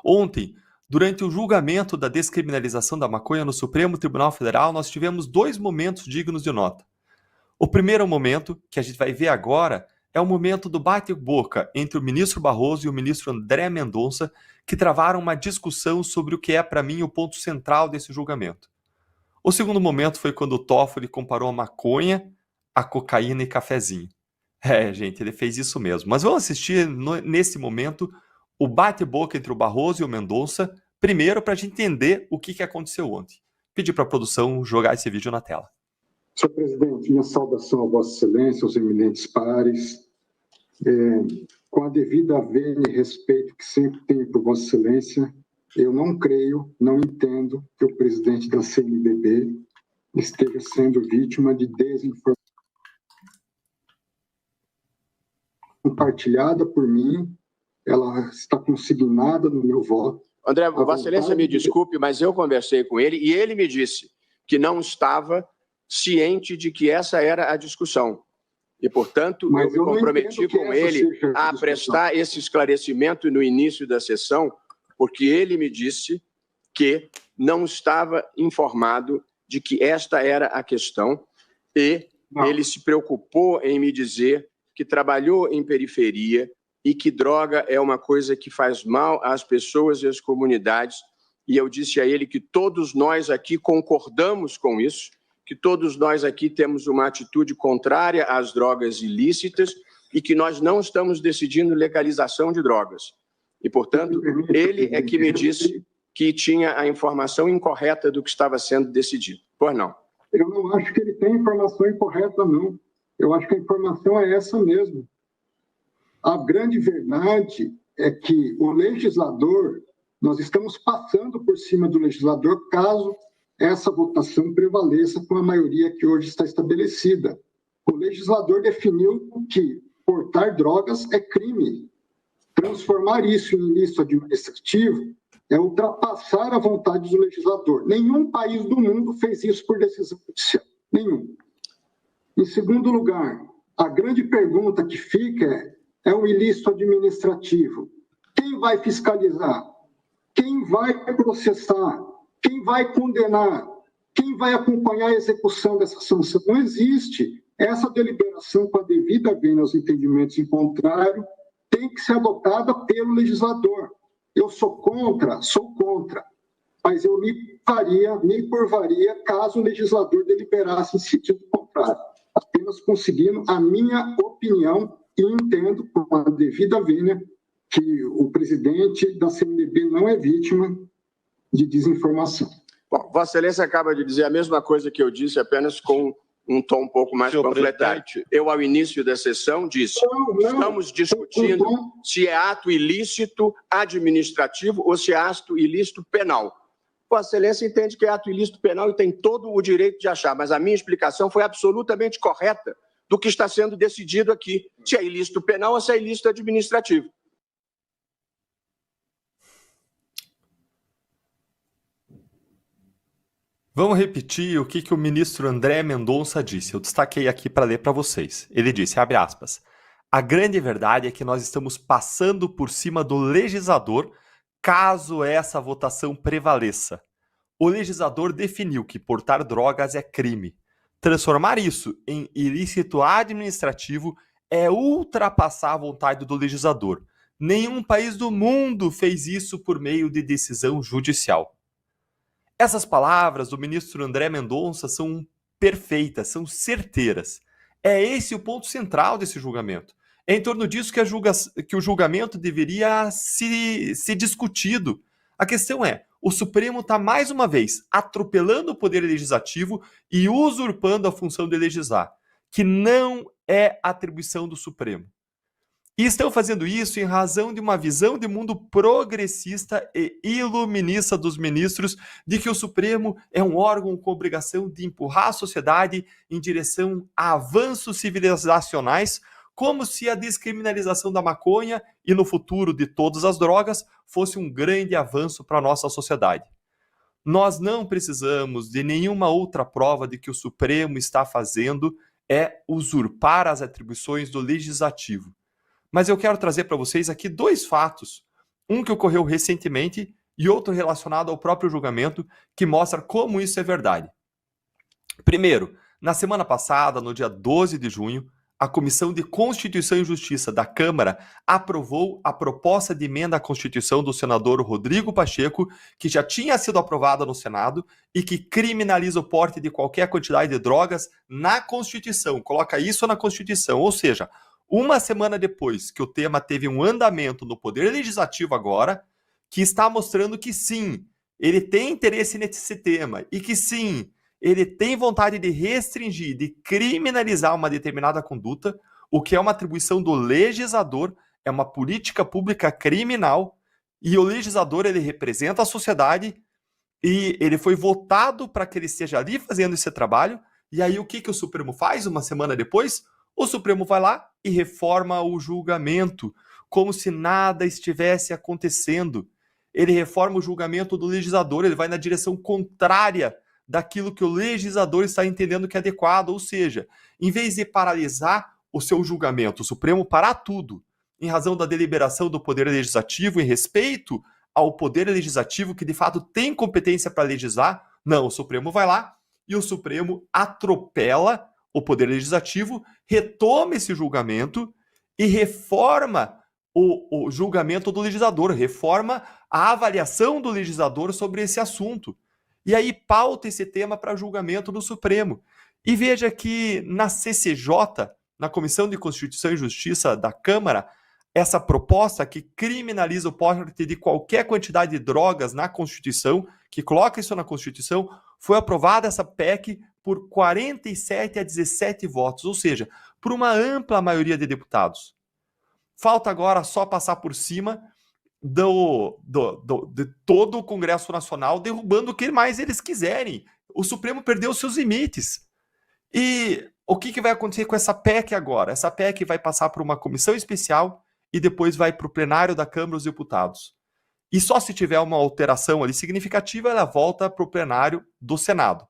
Ontem, durante o julgamento da descriminalização da maconha no Supremo Tribunal Federal, nós tivemos 2 momentos dignos de nota. O primeiro momento, que a gente vai ver agora, é o momento do bate-boca entre o ministro Barroso e o ministro André Mendonça, que travaram uma discussão sobre o que é, para mim, o ponto central desse julgamento. O segundo momento foi quando o Toffoli comparou a maconha, a cocaína e cafezinho. Gente, ele fez isso mesmo. Mas vamos assistir, nesse momento, o bate-boca entre o Barroso e o Mendonça, primeiro para a gente entender o que aconteceu ontem. Pedi para a produção jogar esse vídeo na tela. Senhor presidente, minha saudação a Vossa Excelência, aos eminentes pares, com a devida vênia e respeito que sempre tenho por Vossa Excelência, eu não creio, não entendo que o presidente da CNBB esteja sendo vítima de desinformação compartilhada por mim, ela está consignada no meu voto. André, Vossa Excelência me desculpe, mas eu conversei com ele e ele me disse que não estava ciente de que essa era a discussão. E, portanto, eu me comprometi com ele a prestar esse esclarecimento no início da sessão, porque ele me disse que não estava informado de que esta era a questão e ele se preocupou em me dizer que trabalhou em periferia e que droga é uma coisa que faz mal às pessoas e às comunidades. E eu disse a ele que todos nós aqui concordamos com isso, que todos nós aqui temos uma atitude contrária às drogas ilícitas e que nós não estamos decidindo legalização de drogas. E, portanto, ele é que me disse que tinha a informação incorreta do que estava sendo decidido. Pois não? Eu não acho que ele tem informação incorreta, não. Eu acho que a informação é essa mesmo. A grande verdade é que o legislador, nós estamos passando por cima do legislador caso essa votação prevaleça com a maioria que hoje está estabelecida. O legislador definiu que portar drogas é crime. Transformar isso em ilícito administrativo é ultrapassar a vontade do legislador. Nenhum país do mundo fez isso por decisão judicial. Nenhum. Em segundo lugar, a grande pergunta que fica é o ilícito administrativo. Quem vai fiscalizar? Quem vai processar? Quem vai condenar? Quem vai acompanhar a execução dessa sanção? Não existe. Essa deliberação, com a devida vênia aos entendimentos em contrário, tem que ser adotada pelo legislador. Eu sou contra, mas eu me curvaria caso o legislador deliberasse em sentido contrário, apenas conseguindo a minha opinião e entendo, com a devida vênia, que o presidente da CNBB não é vítima de desinformação. Bom, Vossa Excelência acaba de dizer a mesma coisa que eu disse, apenas com um tom um pouco mais panfletário. Eu, ao início da sessão, disse, estamos discutindo se é ato ilícito administrativo ou se é ato ilícito penal. Vossa Excelência entende que é ato ilícito penal e tem todo o direito de achar, mas a minha explicação foi absolutamente correta do que está sendo decidido aqui, se é ilícito penal ou se é ilícito administrativo. Vamos repetir o que o ministro André Mendonça disse. Eu destaquei aqui para ler para vocês. Ele disse, abre aspas, a grande verdade é que nós estamos passando por cima do legislador caso essa votação prevaleça. O legislador definiu que portar drogas é crime. Transformar isso em ilícito administrativo é ultrapassar a vontade do legislador. Nenhum país do mundo fez isso por meio de decisão judicial. Essas palavras do ministro André Mendonça são perfeitas, são certeiras. É esse o ponto central desse julgamento. É em torno disso que o julgamento deveria ser discutido. A questão é, o Supremo está mais uma vez atropelando o poder legislativo e usurpando a função de legislar, que não é atribuição do Supremo. E estão fazendo isso em razão de uma visão de mundo progressista e iluminista dos ministros de que o Supremo é um órgão com obrigação de empurrar a sociedade em direção a avanços civilizacionais, como se a descriminalização da maconha e no futuro de todas as drogas fosse um grande avanço para a nossa sociedade. Nós não precisamos de nenhuma outra prova de que o Supremo está fazendo é usurpar as atribuições do Legislativo. Mas eu quero trazer para vocês aqui 2 fatos. um que ocorreu recentemente e outro relacionado ao próprio julgamento, que mostra como isso é verdade. Primeiro, na semana passada, no dia 12 de junho, a Comissão de Constituição e Justiça da Câmara aprovou a proposta de emenda à Constituição do senador Rodrigo Pacheco, que já tinha sido aprovada no Senado e que criminaliza o porte de qualquer quantidade de drogas na Constituição. Coloca isso na Constituição. Ou seja, uma semana depois que o tema teve um andamento no Poder Legislativo agora, que está mostrando que sim, ele tem interesse nesse tema e que sim, ele tem vontade de restringir, de criminalizar uma determinada conduta, o que é uma atribuição do legislador, é uma política pública criminal, e o legislador, ele representa a sociedade, e ele foi votado para que ele esteja ali fazendo esse trabalho, e aí o que o Supremo faz uma semana depois? O Supremo vai lá e reforma o julgamento, como se nada estivesse acontecendo. Ele reforma o julgamento do legislador, ele vai na direção contrária daquilo que o legislador está entendendo que é adequado, ou seja, em vez de paralisar o seu julgamento, o Supremo parar tudo, em razão da deliberação do Poder Legislativo, em respeito ao Poder Legislativo, que de fato tem competência para legislar, não, o Supremo vai lá e o Supremo atropela o Poder Legislativo, retoma esse julgamento e reforma o julgamento do legislador, reforma a avaliação do legislador sobre esse assunto. E aí pauta esse tema para julgamento do Supremo. E veja que na CCJ, na Comissão de Constituição e Justiça da Câmara, essa proposta que criminaliza o porte de qualquer quantidade de drogas na Constituição, que coloca isso na Constituição, foi aprovada essa PEC por 47 a 17 votos, ou seja, por uma ampla maioria de deputados. Falta agora só passar por cima de todo o Congresso Nacional, derrubando o que mais eles quiserem. O Supremo perdeu seus limites. E o que vai acontecer com essa PEC agora? Essa PEC vai passar por uma comissão especial e depois vai para o plenário da Câmara dos Deputados. E só se tiver uma alteração ali significativa, ela volta para o plenário do Senado.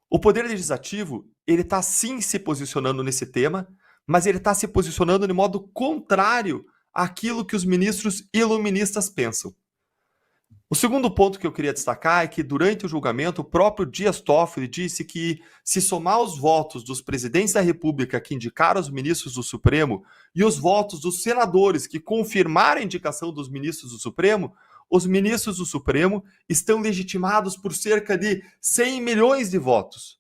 O Poder Legislativo, ele está sim se posicionando nesse tema, mas ele está se posicionando de modo contrário àquilo que os ministros iluministas pensam. O segundo ponto que eu queria destacar é que durante o julgamento o próprio Dias Toffoli disse que se somar os votos dos presidentes da República que indicaram os ministros do Supremo e os votos dos senadores que confirmaram a indicação dos ministros do Supremo, os ministros do Supremo estão legitimados por cerca de 100 milhões de votos.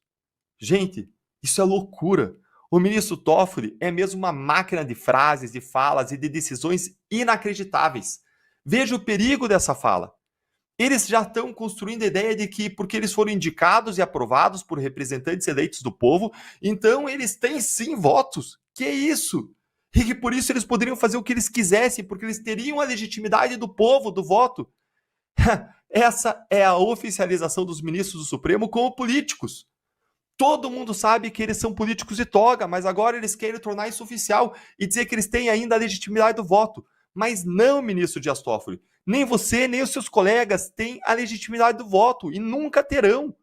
Gente, isso é loucura. O ministro Toffoli é mesmo uma máquina de frases, de falas e de decisões inacreditáveis. Veja o perigo dessa fala. Eles já estão construindo a ideia de que, porque eles foram indicados e aprovados por representantes eleitos do povo, então eles têm sim votos. Que isso? E que por isso eles poderiam fazer o que eles quisessem, porque eles teriam a legitimidade do povo, do voto. Essa é a oficialização dos ministros do Supremo como políticos. Todo mundo sabe que eles são políticos de toga, mas agora eles querem tornar isso oficial e dizer que eles têm ainda a legitimidade do voto. Mas não, ministro Dias Toffoli. Nem você, nem os seus colegas têm a legitimidade do voto e nunca terão.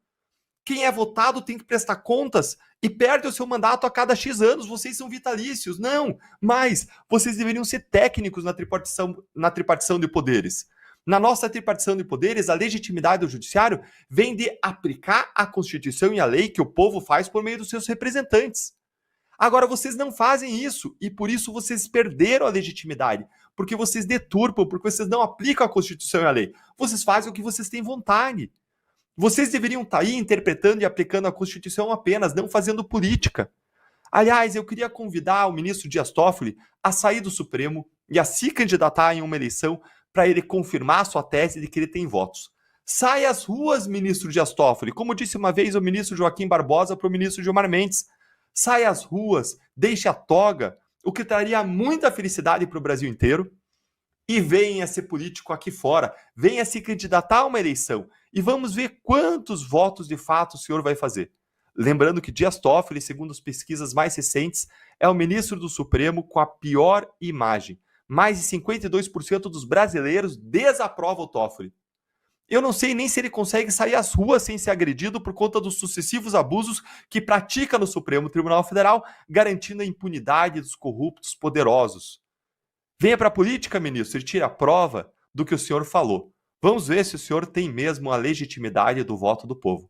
Quem é votado tem que prestar contas e perde o seu mandato a cada X anos. Vocês são vitalícios. Não, mas vocês deveriam ser técnicos na tripartição de poderes. Na nossa tripartição de poderes, a legitimidade do judiciário vem de aplicar a Constituição e a lei que o povo faz por meio dos seus representantes. Agora, vocês não fazem isso e por isso vocês perderam a legitimidade, porque vocês deturpam, porque vocês não aplicam a Constituição e a lei. Vocês fazem o que vocês têm vontade. Vocês deveriam estar aí interpretando e aplicando a Constituição apenas, não fazendo política. Aliás, eu queria convidar o ministro Dias Toffoli a sair do Supremo e a se candidatar em uma eleição para ele confirmar a sua tese de que ele tem votos. Sai às ruas, ministro Dias Toffoli, como disse uma vez o ministro Joaquim Barbosa para o ministro Gilmar Mendes. Sai às ruas, deixe a toga, o que traria muita felicidade para o Brasil inteiro, e venha ser político aqui fora, venha se candidatar a uma eleição, e vamos ver quantos votos de fato o senhor vai fazer. Lembrando que Dias Toffoli, segundo as pesquisas mais recentes, é o ministro do Supremo com a pior imagem. Mais de 52% dos brasileiros desaprovam o Toffoli. Eu não sei nem se ele consegue sair às ruas sem ser agredido por conta dos sucessivos abusos que pratica no Supremo Tribunal Federal, garantindo a impunidade dos corruptos poderosos. Venha para a política, ministro, e tire a prova do que o senhor falou. Vamos ver se o senhor tem mesmo a legitimidade do voto do povo.